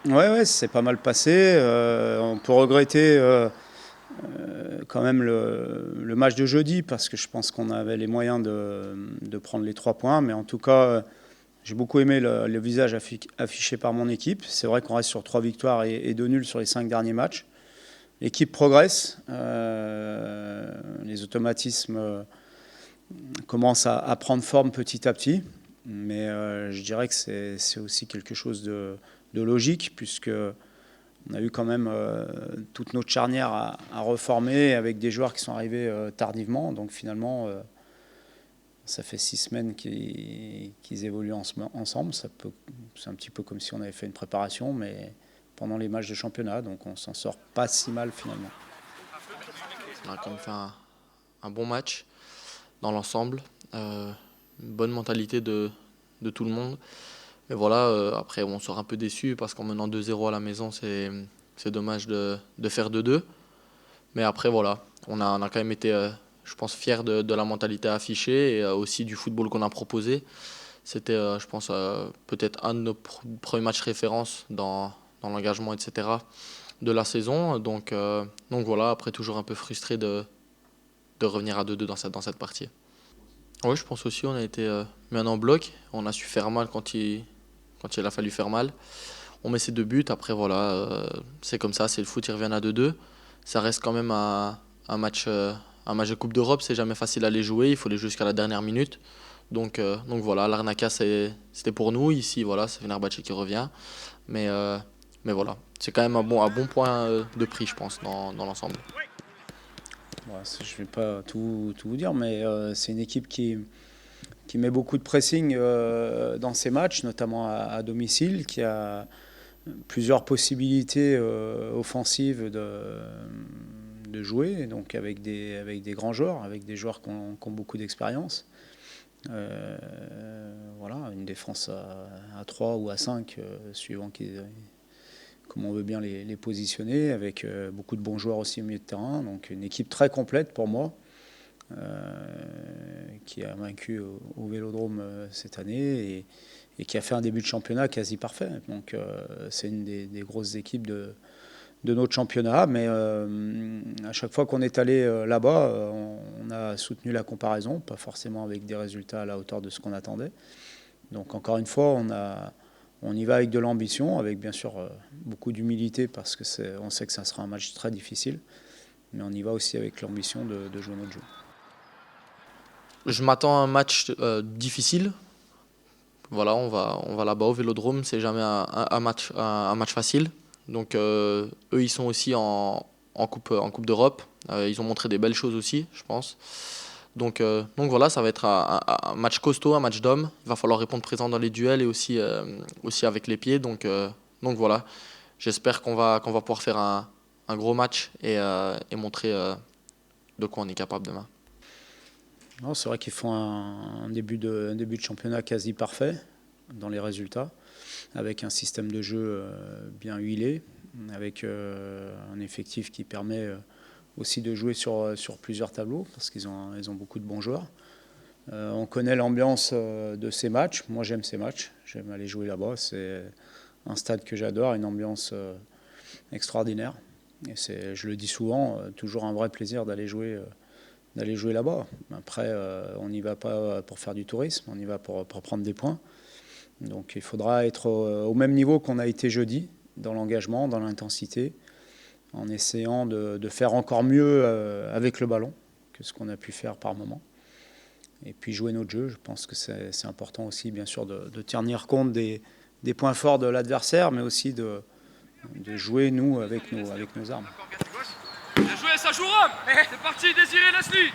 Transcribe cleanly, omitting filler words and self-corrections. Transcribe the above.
Ouais, c'est pas mal passé. On peut regretter quand même le match de jeudi parce que je pense qu'on avait les moyens de prendre les 3 points. Mais en tout cas, j'ai beaucoup aimé le visage affiché par mon équipe. C'est vrai qu'on reste sur 3 victoires et 2 nuls sur les 5 derniers matchs. L'équipe progresse. Les automatismes commencent à prendre forme petit à petit. Mais je dirais que c'est aussi quelque chose de logique puisque on a eu quand même toute notre charnière à reformer avec des joueurs qui sont arrivés tardivement. Donc finalement, ça fait 6 semaines qu'ils évoluent ensemble. C'est un petit peu comme si on avait fait une préparation, mais pendant les matchs de championnat. Donc on s'en sort pas si mal finalement. On a quand même fait un bon match dans l'ensemble. Une bonne mentalité de tout le monde. Mais voilà, après on sort un peu déçu parce qu'en menant 2-0 à la maison, c'est dommage de faire 2-2. Mais après voilà, on a quand même été, je pense, fiers de la mentalité affichée et aussi du football qu'on a proposé. C'était, je pense, peut-être un de nos premiers matchs références dans l'engagement, etc. de la saison. Donc voilà, après toujours un peu frustré de revenir à 2-2 dans cette partie. Oui, je pense aussi on a été mis en bloc. On a su faire mal quand il a fallu faire mal. On met ses 2 buts. Après, voilà, c'est comme ça, c'est le foot, ils reviennent à 2-2. Ça reste quand même un match de Coupe d'Europe. C'est jamais facile à les jouer. Il faut les jouer jusqu'à la dernière minute. Donc voilà, l'Arnaca, c'était pour nous. Ici, voilà, c'est Fenerbahçe qui revient. Mais voilà, c'est quand même un bon point de prix, je pense, dans l'ensemble. Bon, je ne vais pas tout vous dire, mais c'est une équipe qui met beaucoup de pressing dans ses matchs, notamment à domicile, qui a plusieurs possibilités offensives de jouer, donc avec des grands joueurs, avec des joueurs qui ont beaucoup d'expérience. Voilà, une défense à 3 ou à 5, suivant comment on veut bien les positionner, avec beaucoup de bons joueurs aussi au milieu de terrain. Donc une équipe très complète pour moi, qui a vaincu au Vélodrome cette année et qui a fait un début de championnat quasi parfait. Donc c'est une des grosses équipes de notre championnat. Mais à chaque fois qu'on est allé là-bas, on a soutenu la comparaison, pas forcément avec des résultats à la hauteur de ce qu'on attendait. Donc encore une fois, on y va avec de l'ambition, avec bien sûr beaucoup d'humilité parce que on sait que ça sera un match très difficile. Mais on y va aussi avec l'ambition de jouer notre jeu. Je m'attends à un match difficile. Voilà, on va là-bas au Vélodrome, c'est jamais un match facile. Donc eux, ils sont aussi en coupe d'Europe. Ils ont montré des belles choses aussi, je pense. Donc voilà, ça va être un match costaud, un match d'hommes. Il va falloir répondre présent dans les duels et aussi avec les pieds. Donc voilà, j'espère qu'on va pouvoir faire un gros match et montrer de quoi on est capable demain. Non, c'est vrai qu'ils font un début de championnat quasi parfait dans les résultats, avec un système de jeu bien huilé, avec un effectif qui permet aussi de jouer sur plusieurs tableaux, parce qu'ils ont beaucoup de bons joueurs. On connaît l'ambiance de ces matchs. Moi, j'aime ces matchs. J'aime aller jouer là-bas. C'est un stade que j'adore, une ambiance extraordinaire. Et je le dis souvent, toujours un vrai plaisir d'aller jouer là-bas. Après, on n'y va pas pour faire du tourisme, on y va pour prendre des points. Donc il faudra être au même niveau qu'on a été jeudi, dans l'engagement, dans l'intensité, en essayant de faire encore mieux avec le ballon que ce qu'on a pu faire par moment. Et puis jouer notre jeu, je pense que c'est important aussi, bien sûr, de tenir compte des points forts de l'adversaire, mais aussi de jouer, nous, avec nos armes. Bien joué, ça jouera. C'est parti, Désiré, laisse-lui.